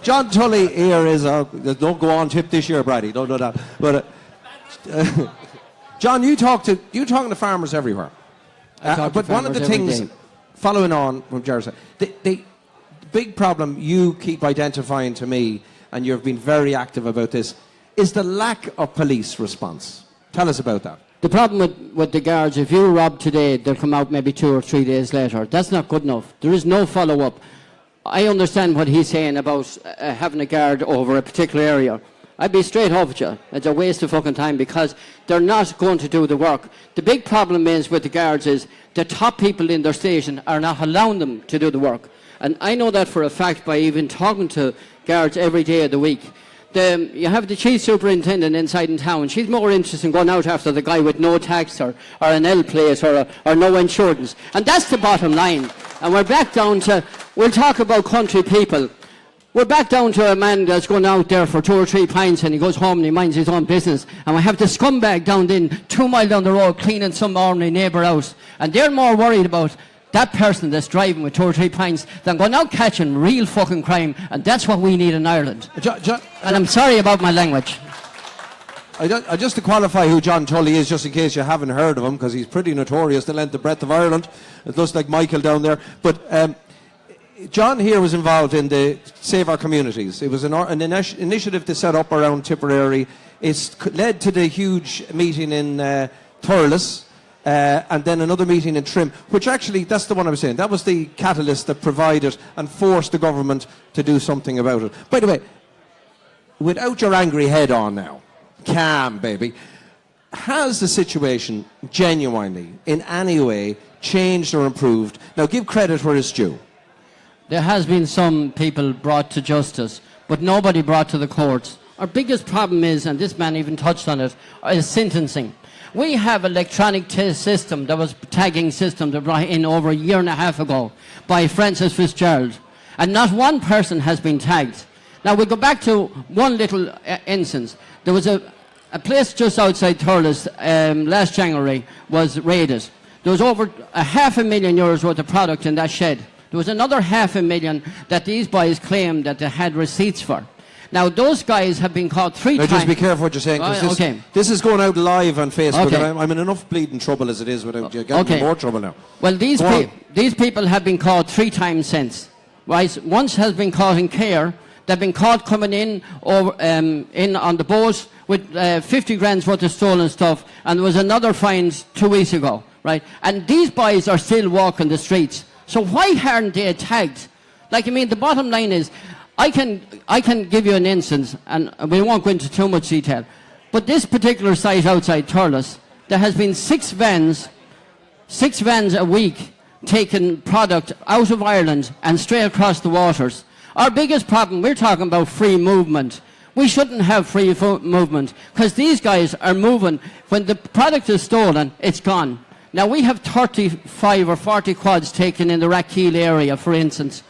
John Tully here is don't go on tip this year, Brady. Don't do that. But John, you're talking to farmers everywhere. But one of the things, following on from Jared said, the big problem you keep identifying to me, and you've been very active about this, is the lack of police response. Tell us about that. The problem with the guards, if you rob today, they'll come out maybe 2 or 3 days later. That's not good enough. There is no follow-up. I understand what he's saying about having a guard over a particular area. I'd be straight off with you. It's a waste of fucking time because they're not going to do the work. The big problem is with the guards is the top people in their station are not allowing them to do the work. And I know that for a fact by even talking to guards every day of the week. You have the chief superintendent inside in town. She's more interested in going out after the guy with no tax or an L plate or no insurance. And that's the bottom line. And we're back down to, we'll talk about country people. We're back down to a man that's going out there for 2 or 3 pints and he goes home and he minds his own business. And we have the scumbag down 2 miles down the road cleaning some ordinary neighbour house. And they're more worried about that person that's driving with 2 or 3 pints than going out catching real fucking crime. And that's what we need in Ireland. And I'm sorry about my language. Just to qualify who John Tully is, just in case you haven't heard of him, because he's pretty notorious the length and breadth of Ireland. It looks like Michael down there. But John here was involved in the Save Our Communities. It was an initiative to set up around Tipperary. It's led to the huge meeting in Thurles, and then another meeting in Trim, which actually, that's the one I was saying, that was the catalyst that provided and forced the government to do something about it. By the way, without your angry head on now, calm, baby, has the situation genuinely, in any way, changed or improved? Now, give credit where it's due. There has been some people brought to justice, but nobody brought to the courts. Our biggest problem is, and this man even touched on it, is sentencing. We have electronic system, that was tagging system that brought in over a year and a half ago by Francis Fitzgerald, and not one person has been tagged. Now we go back to one little instance. There was a place just outside Thurles last January was raided. There was over €500,000 worth of product in that shed. There was another €500,000 that these boys claimed that they had receipts for. Now, those guys have been caught 3 times. Just be careful what you're saying, because this is going out live on Facebook, and I'm in enough bleeding trouble as it is without you getting more trouble now. Well, these people have been caught 3 times since. Right? Once has been caught in Care. They've been caught coming in on the boat with 50 grand's worth of stolen stuff, and there was another fine 2 weeks ago. Right? And these boys are still walking the streets. So why aren't they tagged? Like, I mean, the bottom line is, I can give you an instance, and we won't go into too much detail, but this particular site outside Thurles, there has been 6 vans a week taking product out of Ireland and straight across the waters. Our biggest problem, we're talking about free movement. We shouldn't have free movement, because these guys are moving. When the product is stolen, it's gone. Now, we have 35 or 40 quads taken in the Rathkeil area, for instance.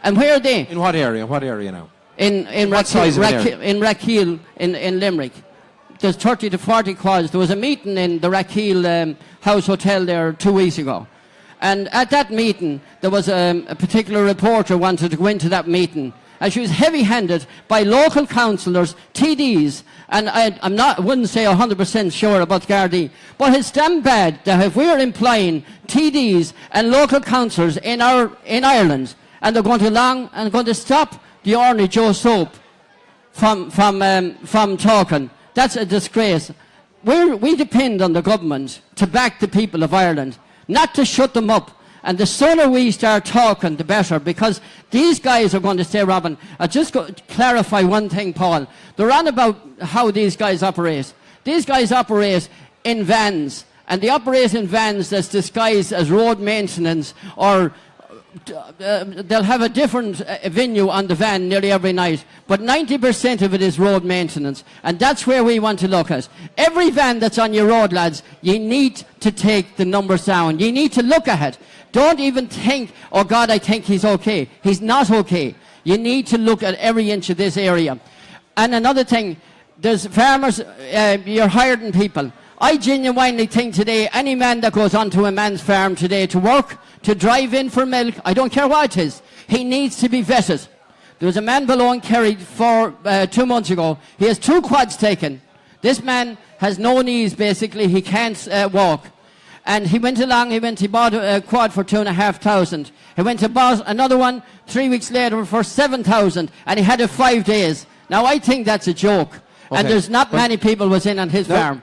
And where are they? In what area? What area now? In Rathkeil, in Limerick. There's 30 to 40 quads. There was a meeting in the Rathkeil House Hotel there 2 weeks ago. And at that meeting, there was a particular reporter wanted to go into that meeting. And she was heavy-handed by local councillors, TDs, and I wouldn't say 100% sure about Gardai, but it's damn bad that if we're employing TDs and local councillors in Ireland, and they're going to stop the ordinary Joe Soap from talking, that's a disgrace. We depend on the government to back the people of Ireland, not to shut them up. And the sooner we start talking, the better, because these guys are going to stay robbing. I'll just clarify one thing, Paul. They're on about how these guys operate. These guys operate in vans, and they operate in vans that's disguised as road maintenance, or they'll have a different venue on the van nearly every night, but 90% of it is road maintenance, and that's where we want to look at. Every van that's on your road, lads, you need to take the numbers down. You need to look at it. Don't even think, oh God, I think he's okay. He's not okay. You need to look at every inch of this area. And another thing, there's farmers, you're hiring people. I genuinely think today, any man that goes onto a man's farm today to work, to drive in for milk, I don't care what it is, he needs to be vetted. There was a man below in Kerry 2 months ago. He has 2 quads taken. This man has no knees, basically. He can't walk. And he went along, he bought a quad for 2,500. He went to buy another one 3 weeks later for 7,000, and he had it 5 days. Now, I think that's a joke. Okay. And there's not many people was in on his farm.